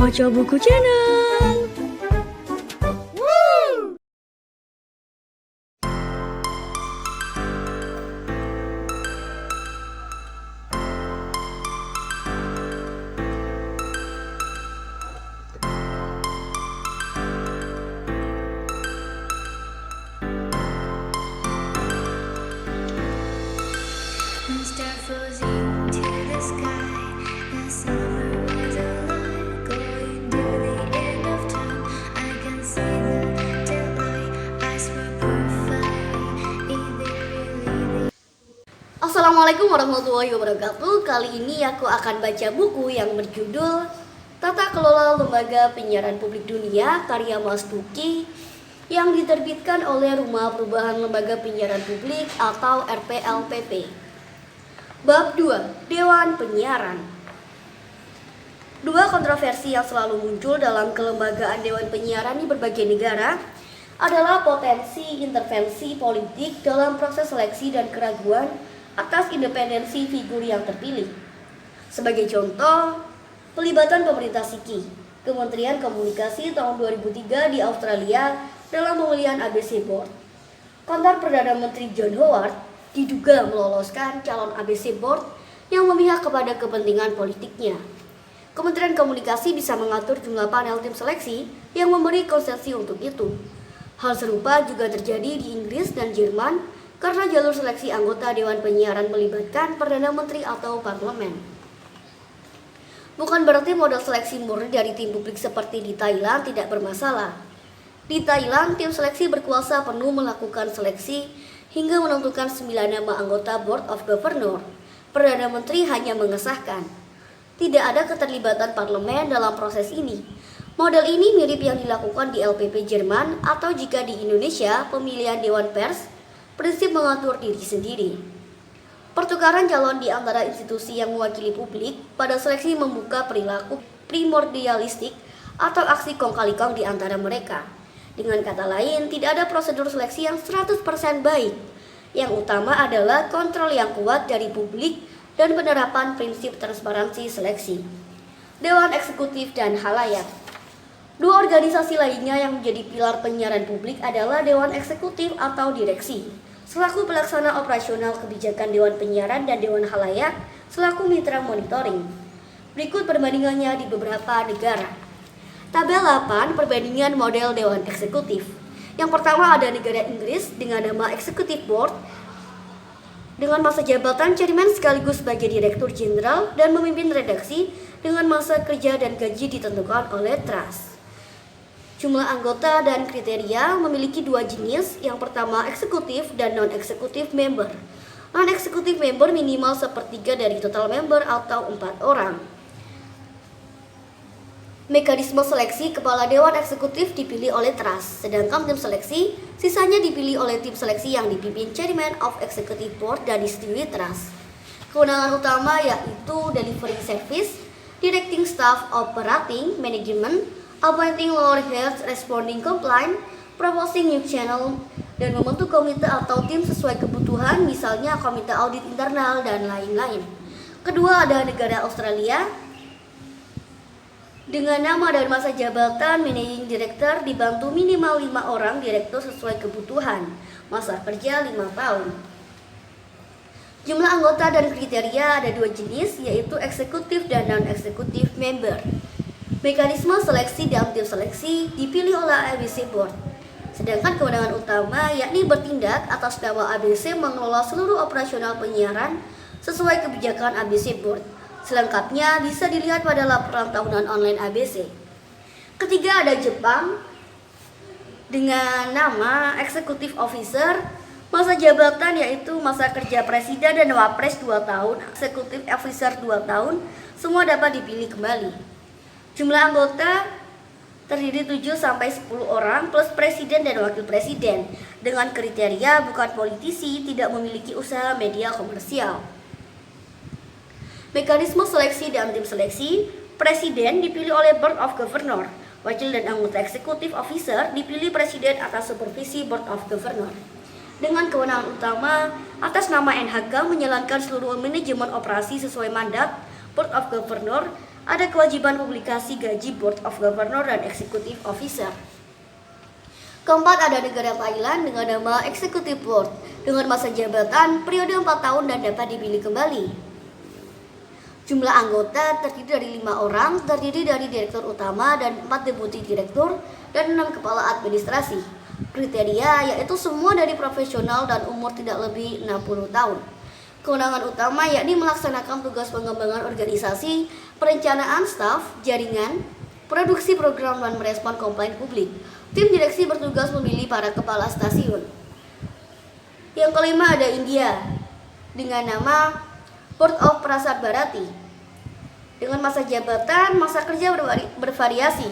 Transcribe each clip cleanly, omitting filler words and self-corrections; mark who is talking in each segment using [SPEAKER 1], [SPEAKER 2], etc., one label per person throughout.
[SPEAKER 1] Baca Buku Channel.
[SPEAKER 2] Stars floating to the sky. The summer was alive, going to the end of time. I can see the daylight. Eyes were perfect. Is there really?
[SPEAKER 3] Assalamualaikum warahmatullahi wabarakatuh. Kali ini aku akan baca buku yang berjudul Tata Kelola Lembaga Penyiaran Publik Dunia karya Mas Duki yang diterbitkan oleh Rumah Perubahan Lembaga Penyiaran Publik atau RPLPP. Bab 2. Dewan Penyiaran. Dua kontroversi yang selalu muncul dalam kelembagaan Dewan Penyiaran di berbagai negara adalah potensi intervensi politik dalam proses seleksi dan keraguan atas independensi figur yang terpilih. Sebagai contoh, pelibatan pemerintah Siki, Kementerian Komunikasi tahun 2003 di Australia dalam pemilihan ABC Board. Kantor Perdana Menteri John Howard diduga meloloskan calon ABC Board yang memihak kepada kepentingan politiknya. Kementerian Komunikasi bisa mengatur jumlah panel tim seleksi yang memberi konsesi untuk itu. Hal serupa juga terjadi di Inggris dan Jerman karena jalur seleksi anggota Dewan Penyiaran melibatkan Perdana Menteri atau Parlemen. Bukan berarti model seleksi murni dari tim publik seperti di Thailand tidak bermasalah. Di Thailand, tim seleksi berkuasa penuh melakukan seleksi hingga menentukan 9 nama anggota Board of Governor. Perdana Menteri hanya mengesahkan. Tidak ada keterlibatan parlemen dalam proses ini. Model ini mirip yang dilakukan di LPP Jerman atau jika di Indonesia pemilihan Dewan Pers, prinsip mengatur diri sendiri. Pertukaran calon di antara institusi yang mewakili publik pada seleksi membuka perilaku primordialistik atau aksi kong kali kong di antara mereka. Dengan kata lain, tidak ada prosedur seleksi yang 100% baik. Yang utama adalah kontrol yang kuat dari publik dan penerapan prinsip transparansi seleksi. Dewan Eksekutif dan Halayak. Dua organisasi lainnya yang menjadi pilar penyiaran publik adalah Dewan Eksekutif atau Direksi, selaku pelaksana operasional kebijakan Dewan Penyiaran, dan Dewan Halayak selaku mitra monitoring. Berikut perbandingannya di beberapa negara. Tabel 8 perbandingan model Dewan Eksekutif. Yang pertama ada negara Inggris dengan nama Executive Board dengan masa jabatan chairman sekaligus sebagai direktur jenderal dan memimpin redaksi dengan masa kerja dan gaji ditentukan oleh trust. Jumlah anggota dan kriteria memiliki dua jenis. Yang pertama eksekutif dan non-eksekutif member. Non-eksekutif member minimal sepertiga dari total member atau 4 orang. Mekanisme seleksi kepala Dewan Eksekutif dipilih oleh trust, sedangkan tim seleksi sisanya dipilih oleh tim seleksi yang dipimpin Chairman of Executive Board dan disetujui trust. Kewenangan utama yaitu delivering service, directing staff, operating, management, appointing lower heads, responding complaint, proposing new channel, dan membentuk komite atau tim sesuai kebutuhan, misalnya komite audit internal dan lain-lain. Kedua ada negara Australia dengan nama dan masa jabatan Managing Director dibantu minimal 5 orang direktur sesuai kebutuhan. Masa kerja 5 tahun. Jumlah anggota dan kriteria ada dua jenis, yaitu eksekutif dan non-eksekutif member. Mekanisme seleksi dan tim seleksi dipilih oleh ABC Board. Sedangkan kewenangan utama yakni bertindak atas nama ABC mengelola seluruh operasional penyiaran sesuai kebijakan ABC Board. Selengkapnya bisa dilihat pada laporan tahunan online ABC. Ketiga ada Jepang dengan nama Executive Officer. Masa jabatan yaitu masa kerja Presiden dan Wapres 2 tahun, Executive Officer 2 tahun, semua dapat dipilih kembali. Jumlah anggota terdiri 7-10 orang plus Presiden dan Wakil Presiden dengan kriteria bukan politisi, tidak memiliki usaha media komersial. Mekanisme seleksi dan tim seleksi, Presiden dipilih oleh Board of Governor, wakil dan anggota Executive Officer dipilih Presiden atas supervisi Board of Governor. Dengan kewenangan utama atas nama NHK menjalankan seluruh manajemen operasi sesuai mandat Board of Governor ada kewajiban publikasi gaji Board of Governor dan Executive Officer. Keempat, ada negara Thailand dengan nama Executive Board dengan masa jabatan periode 4 tahun dan dapat dipilih kembali. Jumlah anggota terdiri dari 5 orang, terdiri dari direktur utama dan 4 deputi direktur dan 6 kepala administrasi. Kriteria yaitu semua dari profesional dan umur tidak lebih 60 tahun. Kewenangan utama yakni melaksanakan tugas pengembangan organisasi, perencanaan staf, jaringan, produksi program dan merespon komplain publik. Tim direksi bertugas memilih para kepala stasiun. Yang kelima, ada India dengan nama Board of Prasad Bharati dengan masa jabatan masa kerja bervariasi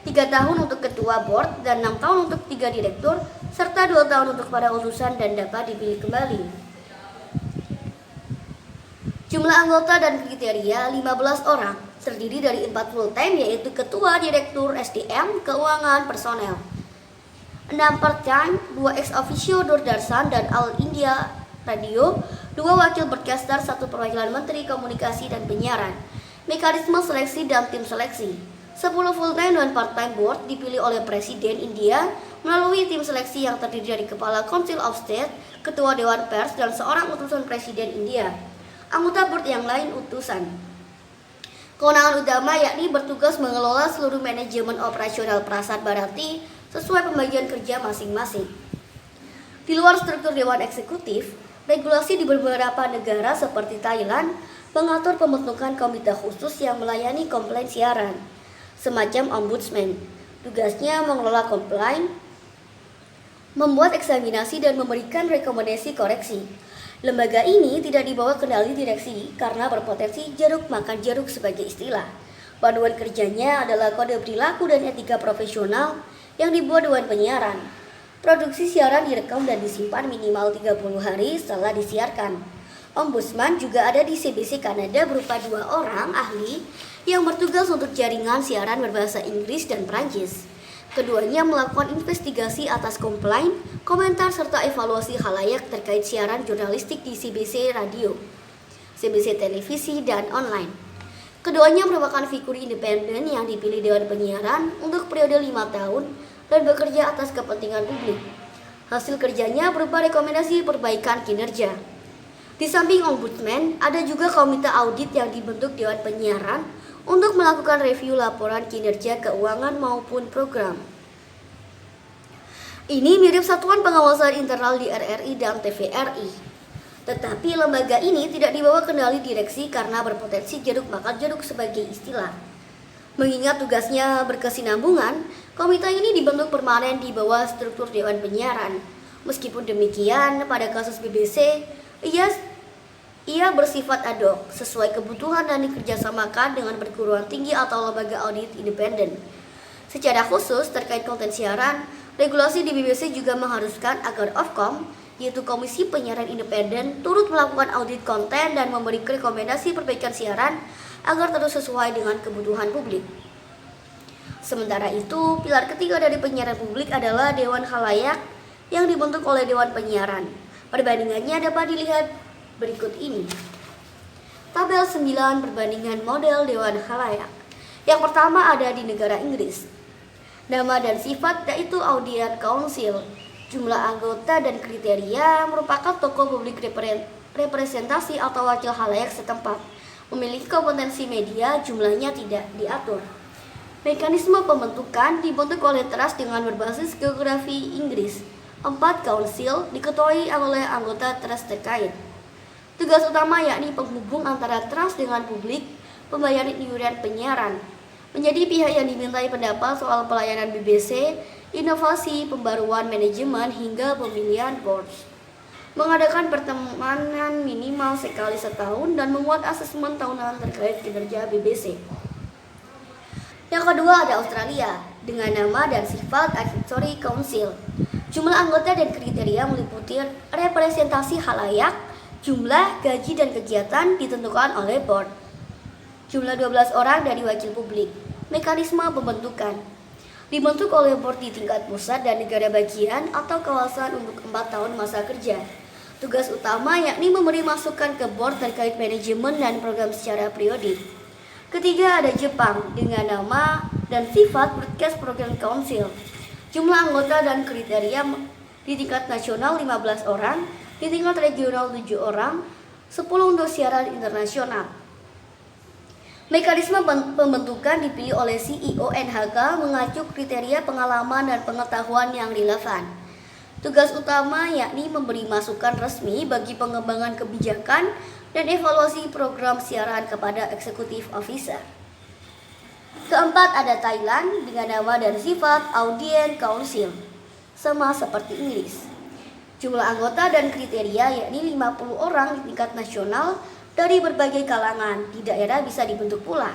[SPEAKER 3] 3 tahun untuk ketua board dan 6 tahun untuk 3 direktur serta 2 tahun untuk para utusan dan dapat dipilih kembali. Jumlah anggota dan kriteria 15 orang, terdiri dari 4 full time yaitu ketua, direktur, SDM, keuangan, personel. 6 part time, 2 ex officio Doordarshan dan All India Radio, 2 wakil broadcaster, 1 perwakilan menteri komunikasi dan penyiaran. Mekanisme seleksi dan tim seleksi. 10 full time dan part time board dipilih oleh Presiden India melalui tim seleksi yang terdiri dari Kepala Council of State, Ketua Dewan Pers, dan seorang utusan Presiden India. Anggota board yang lain utusan. Kewenangan utama yakni bertugas mengelola seluruh manajemen operasional Prasad Bharati sesuai pembagian kerja masing-masing. Di luar struktur Dewan Eksekutif, regulasi di beberapa negara seperti Thailand mengatur pembentukan komite khusus yang melayani komplain siaran, semacam ombudsman. Tugasnya mengelola komplain, membuat eksaminasi dan memberikan rekomendasi koreksi. Lembaga ini tidak dibawa kendali direksi karena berpotensi jeruk makan jeruk sebagai istilah. Panduan kerjanya adalah kode perilaku dan etika profesional yang dibuat Dewan Penyiaran. Produksi siaran direkam dan disimpan minimal 30 hari setelah disiarkan. Ombudsman juga ada di CBC Kanada berupa 2 orang ahli yang bertugas untuk jaringan siaran berbahasa Inggris dan Prancis. Keduanya melakukan investigasi atas komplain, komentar, serta evaluasi khalayak terkait siaran jurnalistik di CBC Radio, CBC Televisi, dan online. Keduanya merupakan figur independen yang dipilih Dewan Penyiaran untuk periode 5 tahun dan bekerja atas kepentingan publik. Hasil kerjanya berupa rekomendasi perbaikan kinerja. Di samping Ombudsman, ada juga komite audit yang dibentuk Dewan Penyiaran untuk melakukan review laporan kinerja keuangan maupun program. Ini mirip Satuan Pengawasan Internal di RRI dan TVRI. Tetapi lembaga ini tidak dibawa kendali direksi karena berpotensi jeruk makan jeruk sebagai istilah. Mengingat tugasnya berkesinambungan, komite ini dibentuk permanen di bawah struktur Dewan Penyiaran. Meskipun demikian, pada kasus BBC, ia bersifat ad hoc, sesuai kebutuhan dan dikerjasamakan dengan perguruan tinggi atau lembaga audit independen. Secara khusus terkait konten siaran, regulasi di BBC juga mengharuskan agar Ofcom, yaitu Komisi Penyiaran Independen, turut melakukan audit konten dan memberi rekomendasi perbaikan siaran agar terus sesuai dengan kebutuhan publik. Sementara itu, pilar ketiga dari penyiaran publik adalah Dewan Khalayak yang dibentuk oleh Dewan Penyiaran. Perbandingannya dapat dilihat berikut ini. Tabel 9 perbandingan model Dewan Khalayak. Yang pertama ada di negara Inggris. Nama dan sifat yaitu Audience Council. Jumlah anggota dan kriteria merupakan tokoh publik representasi atau wakil khalayak setempat. Memiliki kompetensi media, jumlahnya tidak diatur. Mekanisme pembentukan dibentuk oleh trust dengan berbasis geografi Inggris. 4 council diketuai oleh anggota trust terkait. Tugas utama yakni penghubung antara trust dengan publik, pembayaran iuran penyiaran, menjadi pihak yang dimintai pendapat soal pelayanan BBC, inovasi, pembaruan manajemen, hingga pemilihan boards. Mengadakan pertemuan minimal sekali setahun dan membuat asesmen tahunan terkait kinerja BBC. Yang kedua ada Australia dengan nama dan sifat Advisory Council. Jumlah anggota dan kriteria meliputi representasi khalayak, jumlah, gaji, dan kegiatan ditentukan oleh board. Jumlah 12 orang dari wakil publik. Mekanisme pembentukan dibentuk oleh board di tingkat pusat dan negara bagian atau kawasan untuk 4 tahun masa kerja. Tugas utama yakni memberi masukan ke board terkait manajemen dan program secara periodik. Ketiga ada Jepang dengan nama dan sifat Broadcast Program Council. Jumlah anggota dan kriteria di tingkat nasional 15 orang, di tingkat regional 7 orang, 10 untuk siaran internasional. Mekanisme pembentukan dipilih oleh CEO NHK mengacu kriteria pengalaman dan pengetahuan yang relevan. Tugas utama yakni memberi masukan resmi bagi pengembangan kebijakan dan evaluasi program siaran kepada Executive Officer. Keempat ada Thailand dengan nama dan sifat Audience Council, sama seperti Inggris. Jumlah anggota dan kriteria yakni 50 orang di tingkat nasional dari berbagai kalangan. Di daerah bisa dibentuk pula.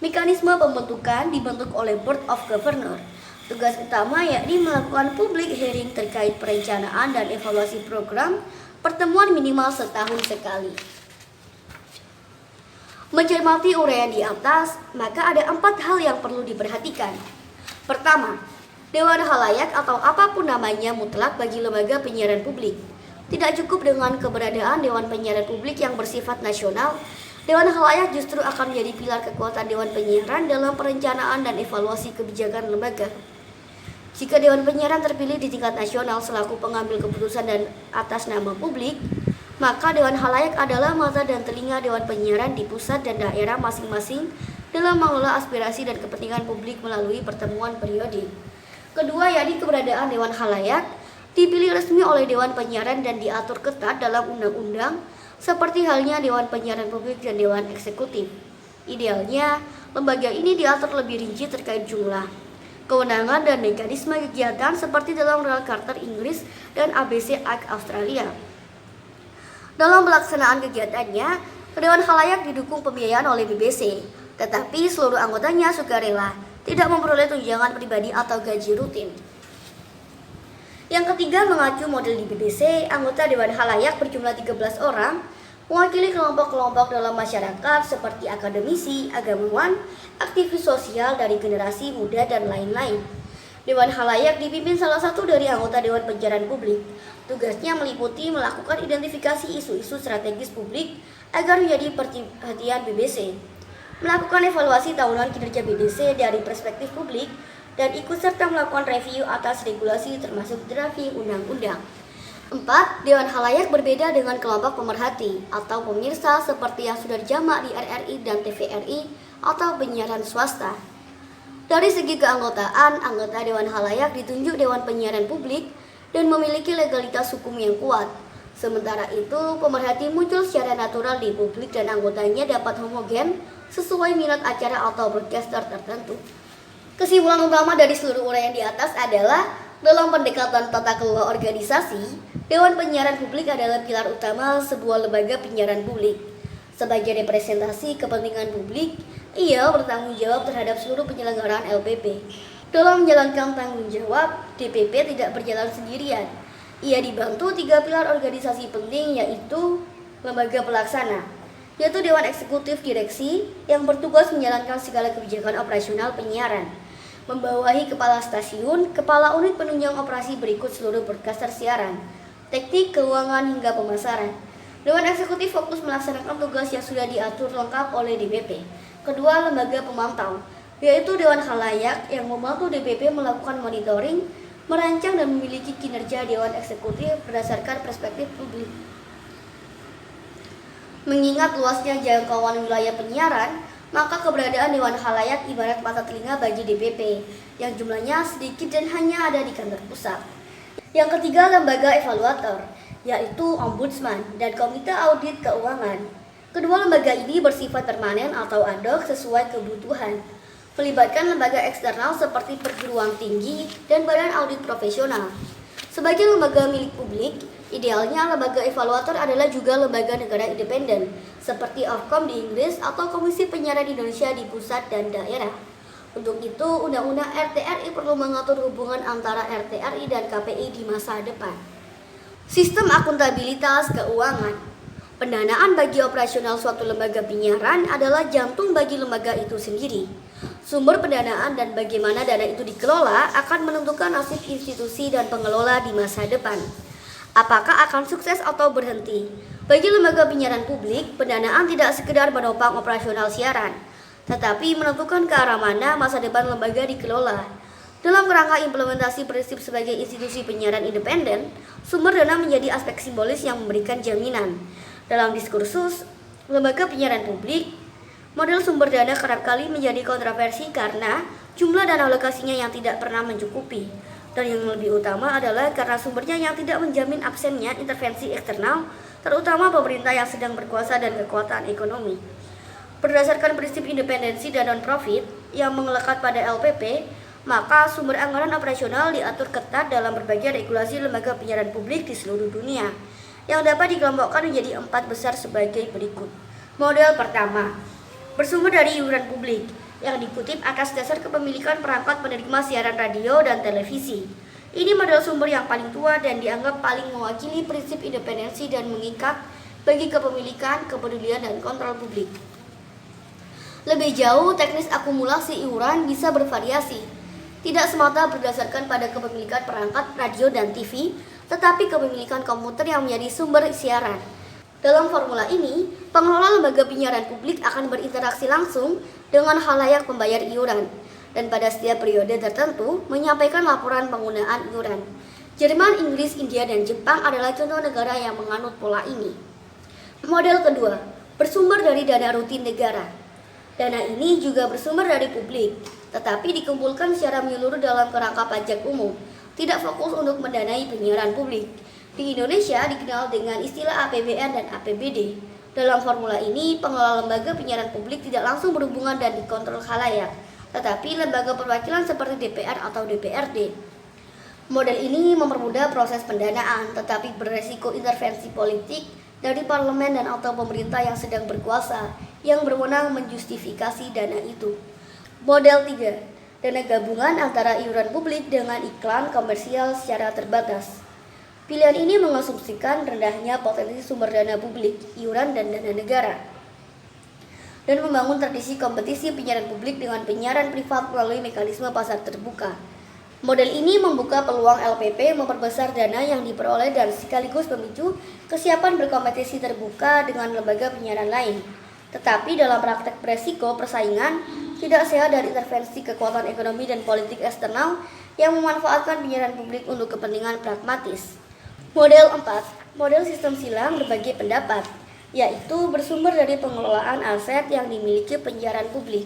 [SPEAKER 3] Mekanisme pembentukan dibentuk oleh Board of Governor. Tugas utama yakni melakukan public hearing terkait perencanaan dan evaluasi program, pertemuan minimal setahun sekali. Mencermati uraian di atas, maka ada 4 hal yang perlu diperhatikan. Pertama, Dewan Khalayak atau apapun namanya mutlak bagi lembaga penyiaran publik. Tidak cukup dengan keberadaan Dewan Penyiaran Publik yang bersifat nasional, Dewan Khalayak justru akan menjadi pilar kekuatan Dewan Penyiaran dalam perencanaan dan evaluasi kebijakan lembaga. Jika Dewan Penyiaran terpilih di tingkat nasional selaku pengambil keputusan dan atas nama publik, maka Dewan Khalayak adalah mata dan telinga Dewan Penyiaran di pusat dan daerah masing-masing dalam mengelola aspirasi dan kepentingan publik melalui pertemuan periodik. Kedua, yakni keberadaan Dewan Khalayak dipilih resmi oleh Dewan Penyiaran dan diatur ketat dalam undang-undang seperti halnya Dewan Penyiaran Publik dan Dewan Eksekutif. Idealnya, lembaga ini diatur lebih rinci terkait jumlah, kewenangan dan mekanisme kegiatan seperti dalam Royal Charter Inggris dan ABC Act Australia. Dalam pelaksanaan kegiatannya, Dewan Khalayak didukung pembiayaan oleh BBC, tetapi seluruh anggotanya sukarela, tidak memperoleh tunjangan pribadi atau gaji rutin. Yang ketiga, mengacu model di BBC, anggota Dewan Khalayak berjumlah 13 orang, mewakili kelompok-kelompok dalam masyarakat seperti akademisi, agamawan, aktivis sosial dari generasi muda, dan lain-lain. Dewan Khalayak dipimpin salah satu dari anggota Dewan Penyiaran Publik. Tugasnya meliputi melakukan identifikasi isu-isu strategis publik agar menjadi perhatian BBC, melakukan evaluasi tahunan kinerja BBC dari perspektif publik, dan ikut serta melakukan review atas regulasi termasuk drafting undang-undang. 4. Dewan Khalayak berbeda dengan kelompok pemerhati atau pemirsa seperti yang sudah dijamak di RRI dan TVRI atau penyiaran swasta. Dari segi keanggotaan, anggota Dewan Khalayak ditunjuk Dewan Penyiaran Publik dan memiliki legalitas hukum yang kuat. Sementara itu, pemerhati muncul secara natural di publik dan anggotanya dapat homogen sesuai minat acara atau broadcaster tertentu. Kesimpulan utama dari seluruh uraian di atas adalah dalam pendekatan tata kelola organisasi, Dewan Penyiaran Publik adalah pilar utama sebuah lembaga penyiaran publik. Sebagai representasi kepentingan publik, ia bertanggung jawab terhadap seluruh penyelenggaraan LPP. Dalam menjalankan tanggung jawab, DPP tidak berjalan sendirian. Ia dibantu 3 pilar organisasi penting, yaitu lembaga pelaksana, yaitu Dewan Eksekutif Direksi yang bertugas menjalankan segala kebijakan operasional penyiaran, membawahi kepala stasiun, kepala unit penunjang operasi berikut seluruh broadcaster siaran, teknik, keuangan, hingga pemasaran. Dewan Eksekutif fokus melaksanakan tugas yang sudah diatur lengkap oleh DPP. Kedua, lembaga pemantau, yaitu Dewan Khalayak yang membantu DPP melakukan monitoring, merancang dan memiliki kinerja Dewan Eksekutif berdasarkan perspektif publik. Mengingat luasnya jangkauan wilayah penyiaran, maka keberadaan Dewan Khalayak ibarat mata telinga bagi DPP yang jumlahnya sedikit dan hanya ada di kantor pusat. Yang ketiga, lembaga evaluator, yaitu Ombudsman dan Komite Audit Keuangan. Kedua lembaga ini bersifat permanen atau ad hoc sesuai kebutuhan, melibatkan lembaga eksternal seperti perguruan tinggi dan badan audit profesional. Sebagai lembaga milik publik, idealnya lembaga evaluator adalah juga lembaga negara independen, seperti Ofcom di Inggris atau Komisi Penyiaran Indonesia di pusat dan daerah. Untuk itu, Undang-Undang RTRI perlu mengatur hubungan antara RTRI dan KPI di masa depan. Sistem akuntabilitas keuangan. Pendanaan bagi operasional suatu lembaga penyiaran adalah jantung bagi lembaga itu sendiri. Sumber pendanaan dan bagaimana dana itu dikelola akan menentukan nasib institusi dan pengelola di masa depan. Apakah akan sukses atau berhenti? Bagi lembaga penyiaran publik, pendanaan tidak sekedar menopang operasional siaran, tetapi menentukan ke arah mana masa depan lembaga dikelola. Dalam kerangka implementasi prinsip sebagai institusi penyiaran independen, sumber dana menjadi aspek simbolis yang memberikan jaminan. Dalam diskursus lembaga penyiaran publik, model sumber dana kerap kali menjadi kontroversi karena jumlah dan alokasinya yang tidak pernah mencukupi. Dan yang lebih utama adalah karena sumbernya yang tidak menjamin absennya intervensi eksternal, terutama pemerintah yang sedang berkuasa dan kekuatan ekonomi. Berdasarkan prinsip independensi dan non-profit yang melekat pada LPP, maka sumber anggaran operasional diatur ketat dalam berbagai regulasi lembaga penyiaran publik di seluruh dunia, yang dapat dikelompokkan menjadi 4 besar sebagai berikut. Model pertama, bersumber dari iuran publik, yang dikutip atas dasar kepemilikan perangkat penerima siaran radio dan televisi. Ini model sumber yang paling tua dan dianggap paling mewakili prinsip independensi dan mengikat bagi kepemilikan, kepedulian, dan kontrol publik. Lebih jauh, teknis akumulasi iuran bisa bervariasi, tidak semata berdasarkan pada kepemilikan perangkat radio dan TV, tetapi kepemilikan komputer yang menjadi sumber siaran. Dalam formula ini, pengelola lembaga penyiaran publik akan berinteraksi langsung dengan khalayak pembayar iuran, dan pada setiap periode tertentu menyampaikan laporan penggunaan iuran. Jerman, Inggris, India, dan Jepang adalah contoh negara yang menganut pola ini. Model kedua, bersumber dari dana rutin negara. Dana ini juga bersumber dari publik, tetapi dikumpulkan secara menyeluruh dalam kerangka pajak umum, tidak fokus untuk mendanai penyiaran publik. Di Indonesia dikenal dengan istilah APBN dan APBD. Dalam formula ini, pengelola lembaga penyiaran publik tidak langsung berhubungan dan dikontrol khalayak, tetapi lembaga perwakilan seperti DPR atau DPRD. Model ini mempermudah proses pendanaan, tetapi beresiko intervensi politik dari parlemen dan atau pemerintah yang sedang berkuasa, yang berwenang menjustifikasi dana itu. Model 3, dana gabungan antara iuran publik dengan iklan komersial secara terbatas. Pilihan ini mengasumsikan rendahnya potensi sumber dana publik, iuran, dan dana negara, dan membangun tradisi kompetisi penyiaran publik dengan penyiaran privat melalui mekanisme pasar terbuka. Model ini membuka peluang LPP memperbesar dana yang diperoleh dan sekaligus memicu kesiapan berkompetisi terbuka dengan lembaga penyiaran lain. Tetapi dalam praktek beresiko persaingan tidak sehat dari intervensi kekuatan ekonomi dan politik eksternal yang memanfaatkan penyiaran publik untuk kepentingan pragmatis. Model 4, model sistem silang berbagai pendapat, yaitu bersumber dari pengelolaan aset yang dimiliki penyiaran publik.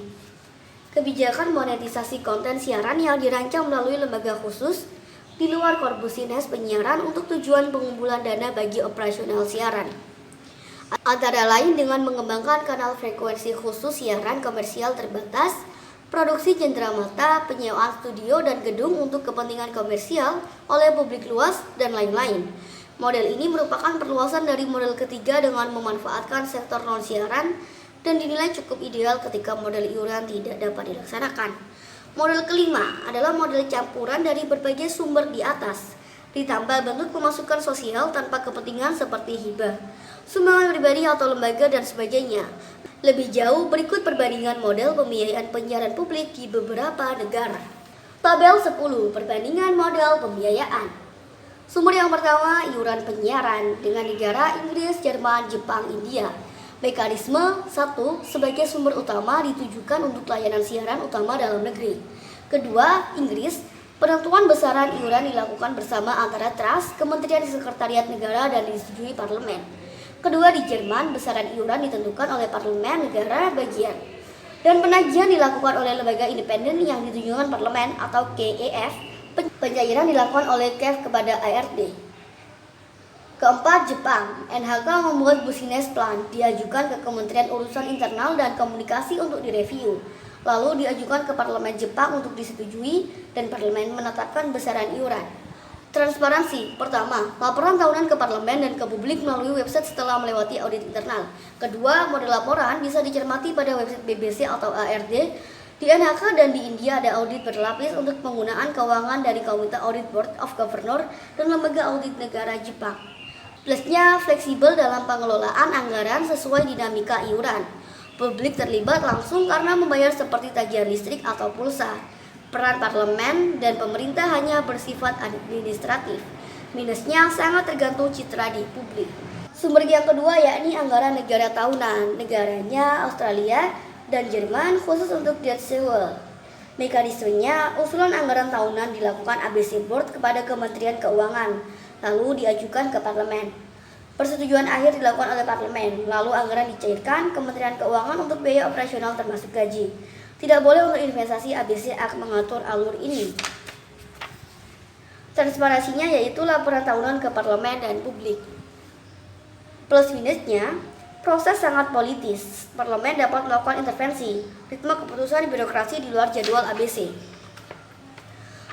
[SPEAKER 3] Kebijakan monetisasi konten siaran yang dirancang melalui lembaga khusus di luar korpus sines penyiaran untuk tujuan pengumpulan dana bagi operasional siaran. Antara lain dengan mengembangkan kanal frekuensi khusus siaran komersial terbatas, produksi cenderamata, penyewaan studio dan gedung untuk kepentingan komersial oleh publik luas, dan lain-lain. Model ini merupakan perluasan dari model ketiga dengan memanfaatkan sektor non-siaran dan dinilai cukup ideal ketika model iuran tidak dapat dilaksanakan. Model kelima adalah model campuran dari berbagai sumber di atas, ditambah bentuk pemasukan sosial tanpa kepentingan seperti hibah, sumbangan pribadi atau lembaga, dan sebagainya. Lebih jauh, berikut perbandingan model pembiayaan penyiaran publik di beberapa negara. Tabel 10, perbandingan model pembiayaan. Sumber yang pertama, iuran penyiaran dengan negara Inggris, Jerman, Jepang, India. Mekanisme 1, sebagai sumber utama ditujukan untuk layanan siaran utama dalam negeri. Kedua, Inggris, penentuan besaran iuran dilakukan bersama antara Trust, Kementerian Sekretariat Negara, dan disetujui parlemen. Kedua, di Jerman, besaran iuran ditentukan oleh parlemen negara bagian, dan penagihan dilakukan oleh lembaga independen yang ditunjukkan parlemen atau KEF. Pencairan dilakukan oleh KEF kepada ARD. Keempat, Jepang. NHK membuat Business Plan, diajukan ke Kementerian Urusan Internal dan Komunikasi untuk direview, lalu diajukan ke parlemen Jepang untuk disetujui, dan parlemen menetapkan besaran iuran. Transparansi. Pertama, laporan tahunan ke parlemen dan ke publik melalui website setelah melewati audit internal. Kedua, model laporan bisa dicermati pada website BBC atau ARD. Di NHK dan di India ada audit berlapis untuk penggunaan keuangan dari Komite Audit Board of Governor dan lembaga audit negara Jepang. Plusnya, fleksibel dalam pengelolaan anggaran sesuai dinamika iuran. Publik terlibat langsung karena membayar seperti tagihan listrik atau pulsa. Peran parlemen dan pemerintah hanya bersifat administratif. Minusnya sangat tergantung citra di publik. Sumber yang kedua yakni anggaran negara tahunan. Negaranya Australia dan Jerman khusus untuk Deutsche Welle. Mekanismenya, usulan anggaran tahunan dilakukan ABC Board kepada Kementerian Keuangan, lalu diajukan ke parlemen. Persetujuan akhir dilakukan oleh parlemen, lalu anggaran dicairkan Kementerian Keuangan untuk biaya operasional termasuk gaji. Tidak boleh untuk investasi. ABC akan mengatur alur ini. Transparansinya yaitu laporan tahunan ke parlemen dan publik. Plus minusnya, proses sangat politis. Parlemen dapat melakukan intervensi, ritme keputusan birokrasi di luar jadwal ABC.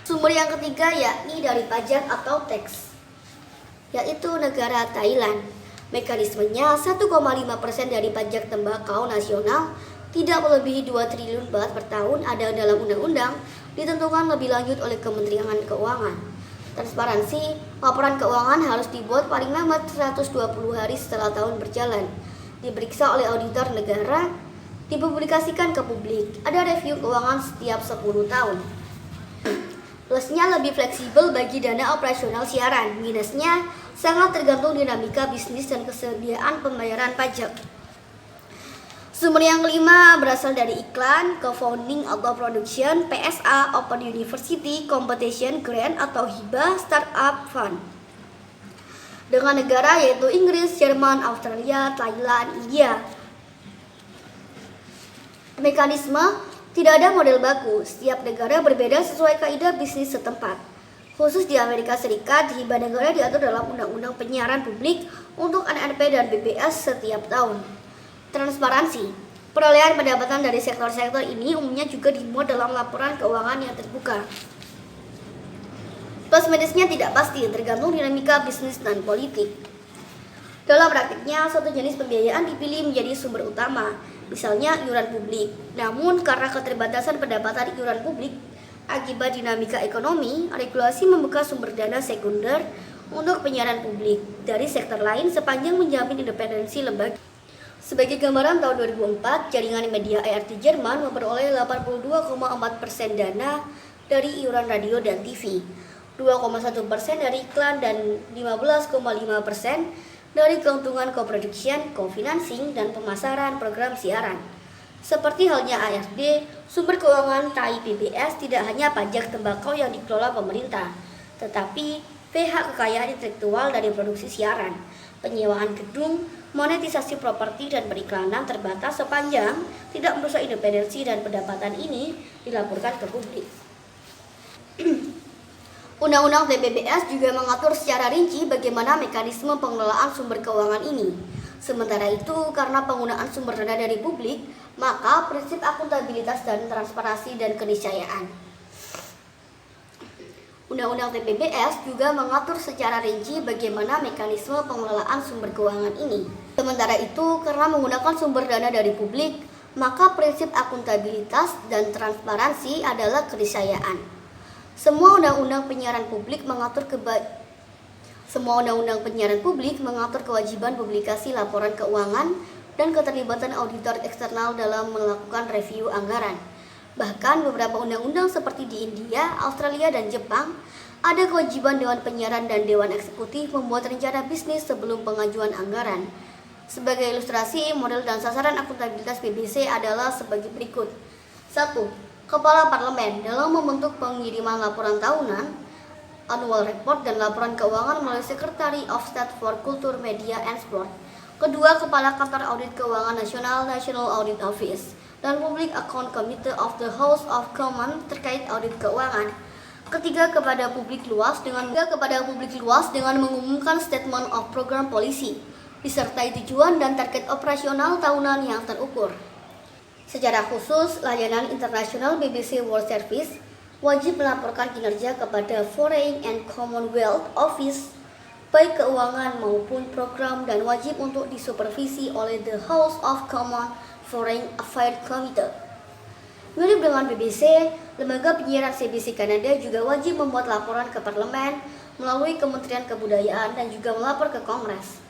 [SPEAKER 3] Sumber yang ketiga yakni dari pajak atau tax, yaitu negara Thailand. Mekanismenya 1,5% dari pajak tembakau nasional tidak melebihi 2 triliun baht per tahun ada dalam undang-undang, ditentukan lebih lanjut oleh Kementerian Keuangan. Transparansi, laporan keuangan harus dibuat paling lambat 120 hari setelah tahun berjalan, diperiksa oleh auditor negara, dipublikasikan ke publik, ada review keuangan setiap 10 tahun. Plusnya lebih fleksibel bagi dana operasional siaran, minusnya sangat tergantung dinamika bisnis dan kesediaan pembayaran pajak. Sumber yang kelima berasal dari iklan, co-founding atau production, PSA, Open University, Competition, Grant atau hibah, Startup Fund. Dengan negara yaitu Inggris, Jerman, Australia, Thailand, India. Mekanisme, tidak ada model baku, setiap negara berbeda sesuai kaidah bisnis setempat. Khusus di Amerika Serikat, hibah negara diatur dalam Undang-Undang Penyiaran Publik untuk NNP dan BBS setiap tahun. Transparansi, perolehan pendapatan dari sektor-sektor ini umumnya juga dimuat dalam laporan keuangan yang terbuka. Plus minusnya tidak pasti, tergantung dinamika bisnis dan politik. Dalam praktiknya, suatu jenis pembiayaan dipilih menjadi sumber utama, misalnya iuran publik. Namun, karena keterbatasan pendapatan iuran publik akibat dinamika ekonomi, regulasi membuka sumber dana sekunder untuk penyiaran publik dari sektor lain sepanjang menjamin independensi lembaga. Sebagai gambaran, tahun 2004, jaringan media ARD Jerman memperoleh 82,4% dana dari iuran radio dan TV, 2,1% dari iklan, dan 15,5% dari keuntungan co-production, co-financing, dan pemasaran program siaran. Seperti halnya ARD, sumber keuangan Thai PBS tidak hanya pajak tembakau yang dikelola pemerintah, tetapi pihak kekayaan intelektual dari produksi siaran, penyewaan gedung, monetisasi properti, dan periklanan terbatas sepanjang tidak merusak independensi dan pendapatan ini dilaporkan ke publik. Undang-Undang TPBS juga mengatur secara rinci bagaimana mekanisme pengelolaan sumber keuangan ini. Sementara itu, karena penggunaan sumber dana dari publik, maka prinsip akuntabilitas dan transparansi dan keniscayaan. Undang-Undang TPBS juga mengatur secara rinci bagaimana mekanisme pengelolaan sumber keuangan ini. Sementara itu, karena menggunakan sumber dana dari publik, maka prinsip akuntabilitas dan transparansi adalah keniscayaan. Semua undang-undang penyiaran publik mengatur kewajiban publikasi laporan keuangan dan keterlibatan auditor eksternal dalam melakukan review anggaran. Bahkan beberapa undang-undang seperti di India, Australia, dan Jepang ada kewajiban Dewan Penyiaran dan Dewan Eksekutif membuat rencana bisnis sebelum pengajuan anggaran. Sebagai ilustrasi, model dan sasaran akuntabilitas BBC adalah sebagai berikut. 1. Kepala Parlemen dalam membentuk pengiriman laporan tahunan, annual report, dan laporan keuangan melalui Secretary of State for Culture, Media, and Sport. Kedua, Kepala Kantor Audit Keuangan Nasional, National Audit Office, dan Public Account Committee of the House of Commons terkait audit keuangan. Ketiga, kepada publik luas dengan mengumumkan Statement of Program Policy, disertai tujuan dan target operasional tahunan yang terukur. Secara khusus, layanan internasional BBC World Service wajib melaporkan kinerja kepada Foreign and Commonwealth Office, baik keuangan maupun program, dan wajib untuk disupervisi oleh The House of Commons Foreign Affairs Committee. Mirip dengan BBC, lembaga penyiaran CBC Kanada juga wajib membuat laporan ke parlemen melalui Kementerian Kebudayaan dan juga melapor ke Kongres.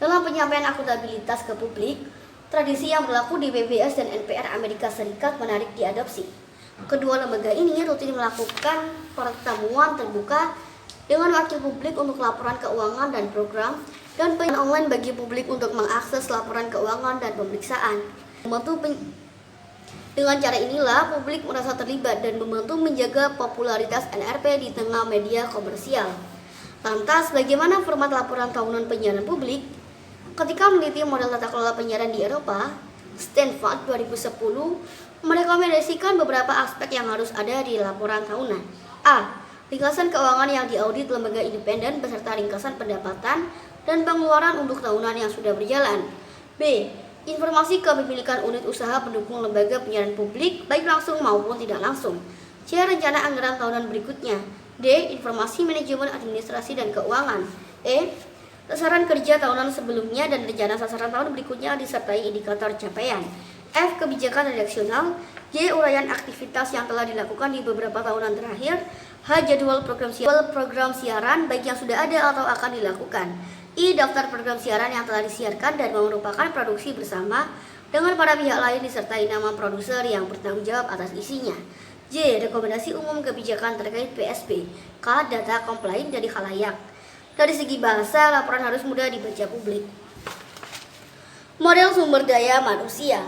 [SPEAKER 3] Dalam penyampaian akuntabilitas ke publik, tradisi yang berlaku di BBS dan NPR Amerika Serikat menarik diadopsi. Kedua lembaga ini rutin melakukan pertemuan terbuka dengan wakil publik untuk laporan keuangan dan program, dan penyiaran online bagi publik untuk mengakses laporan keuangan dan pemeriksaan. Dengan cara inilah publik merasa terlibat dan membantu menjaga popularitas NRP di tengah media komersial. Lantas, bagaimana format laporan tahunan penyiaran publik? Ketika meneliti model tata kelola penyiaran di Eropa, Stanford 2010 merekomendasikan beberapa aspek yang harus ada di laporan tahunan. A. Ringkasan keuangan yang diaudit lembaga independen beserta ringkasan pendapatan dan pengeluaran untuk tahunan yang sudah berjalan. B. Informasi kepemilikan unit usaha pendukung lembaga penyiaran publik baik langsung maupun tidak langsung. C. Rencana anggaran tahunan berikutnya. D. Informasi manajemen administrasi dan keuangan. E. Sasaran kerja tahunan sebelumnya dan rencana sasaran tahun berikutnya disertai indikator capaian. F. Kebijakan redaksional. G. Uraian aktivitas yang telah dilakukan di beberapa tahunan terakhir. H. Jadwal program siaran baik yang sudah ada atau akan dilakukan. I. Daftar program siaran yang telah disiarkan dan merupakan produksi bersama dengan para pihak lain disertai nama produser yang bertanggung jawab atas isinya. J. Rekomendasi umum kebijakan terkait PSP. K. Data komplain dari khalayak. Dari segi bahasa, laporan harus mudah dibaca publik. Model sumber daya manusia.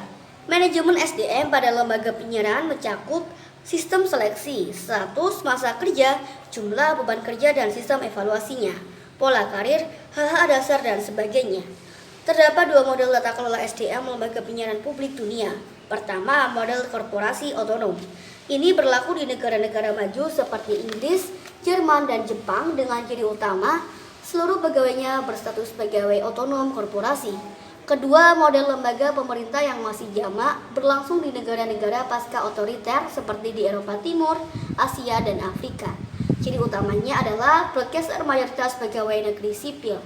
[SPEAKER 3] Manajemen SDM pada lembaga penyiaran mencakup sistem seleksi, status masa kerja, jumlah beban kerja dan sistem evaluasinya, pola karir, hak-hak dasar dan sebagainya. Terdapat dua model tata kelola SDM lembaga penyiaran publik dunia. Pertama, model korporasi otonom. Ini berlaku di negara-negara maju seperti Inggris, Jerman, dan Jepang dengan ciri utama seluruh pegawainya berstatus pegawai otonom korporasi. Kedua, model lembaga pemerintah yang masih jamak berlangsung di negara-negara pasca otoriter seperti di Eropa Timur, Asia, dan Afrika. Ciri utamanya adalah broadcaster mayoritas pegawai negeri sipil.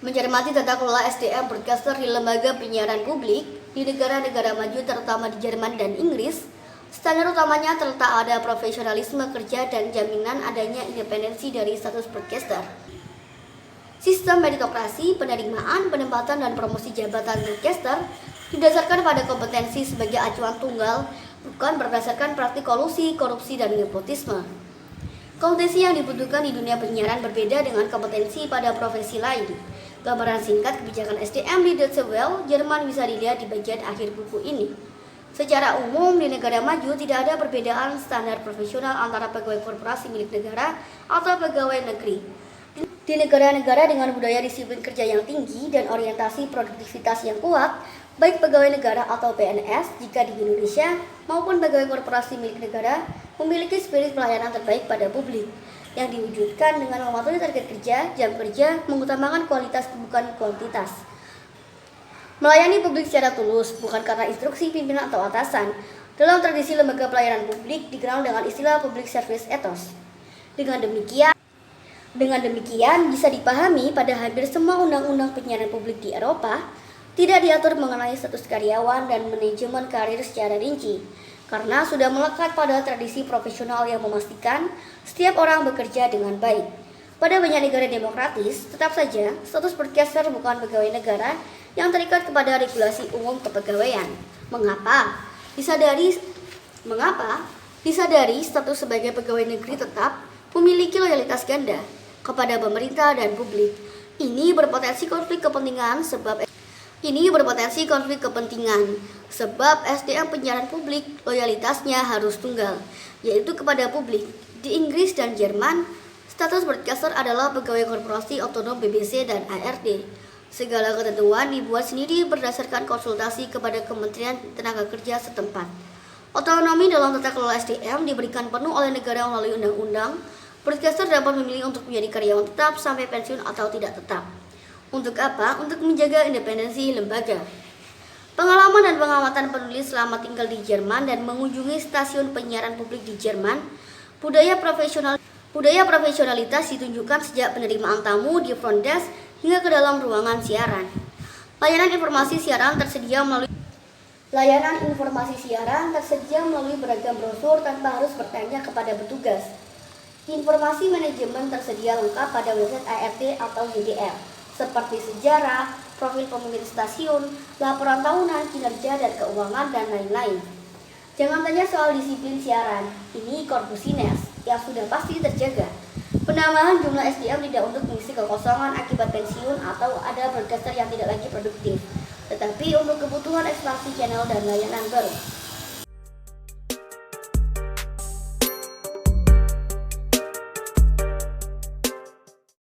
[SPEAKER 3] Mencermati tata kelola SDM broadcaster di lembaga penyiaran publik di negara-negara maju terutama di Jerman dan Inggris, standar utamanya terletak pada profesionalisme kerja dan jaminan adanya independensi dari status broadcaster. Sistem meritokrasi, penerimaan, penempatan, dan promosi jabatan broadcaster didasarkan pada kompetensi sebagai acuan tunggal, bukan berdasarkan praktik kolusi, korupsi, dan nepotisme. Kompetensi yang dibutuhkan di dunia penyiaran berbeda dengan kompetensi pada profesi lain. Gambaran singkat kebijakan SDM di Deutsche Welle, Jerman bisa dilihat di bagian akhir buku ini. Secara umum, di negara maju tidak ada perbedaan standar profesional antara pegawai korporasi milik negara atau pegawai negeri. Di negara-negara dengan budaya disiplin kerja yang tinggi dan orientasi produktivitas yang kuat, baik pegawai negara atau PNS, jika di Indonesia maupun pegawai korporasi milik negara, memiliki spirit pelayanan terbaik pada publik, yang diwujudkan dengan mematuhi target kerja, jam kerja, mengutamakan kualitas bukan kuantitas. Melayani publik secara tulus, bukan karena instruksi pimpinan atau atasan. Dalam tradisi lembaga pelayanan publik dikenal dengan istilah public service ethos. Dengan demikian bisa dipahami pada hampir semua undang-undang penyiaran publik di Eropa tidak diatur mengenai status karyawan dan manajemen karir secara rinci, karena sudah melekat pada tradisi profesional yang memastikan setiap orang bekerja dengan baik. Pada banyak negara demokratis, tetap saja status broadcaster bukan pegawai negara yang terikat kepada regulasi umum kepegawaian. Mengapa? Disadari status sebagai pegawai negeri tetap memiliki loyalitas ganda kepada pemerintah dan publik. Ini berpotensi konflik kepentingan sebab SDM penyiaran publik loyalitasnya harus tunggal, yaitu kepada publik. Di Inggris dan Jerman, status broadcaster adalah pegawai korporasi otonom BBC dan ARD. Segala ketentuan dibuat sendiri berdasarkan konsultasi kepada Kementerian Tenaga Kerja setempat. Otonomi dalam tata kelola SDM diberikan penuh oleh negara melalui undang-undang. Broadcaster dapat memilih untuk menjadi karyawan tetap sampai pensiun atau tidak tetap. Untuk apa? Untuk menjaga independensi lembaga. Pengalaman dan pengamatan penulis selama tinggal di Jerman dan mengunjungi stasiun penyiaran publik di Jerman, budaya profesionalitas ditunjukkan sejak penerimaan tamu di front desk hingga ke dalam ruangan siaran. Layanan informasi siaran tersedia melalui beragam brosur tanpa harus bertanya kepada petugas. Informasi manajemen tersedia lengkap pada website ART atau JDR, seperti sejarah, profil pemimpin stasiun, laporan tahunan, kinerja dan keuangan, dan lain-lain. Jangan tanya soal disiplin siaran, ini corpus ines yang sudah pasti terjaga. Penambahan jumlah SDM tidak untuk mengisi kekosongan akibat pensiun atau ada broadcaster yang tidak lagi produktif, tetapi untuk kebutuhan ekspansi channel dan layanan baru.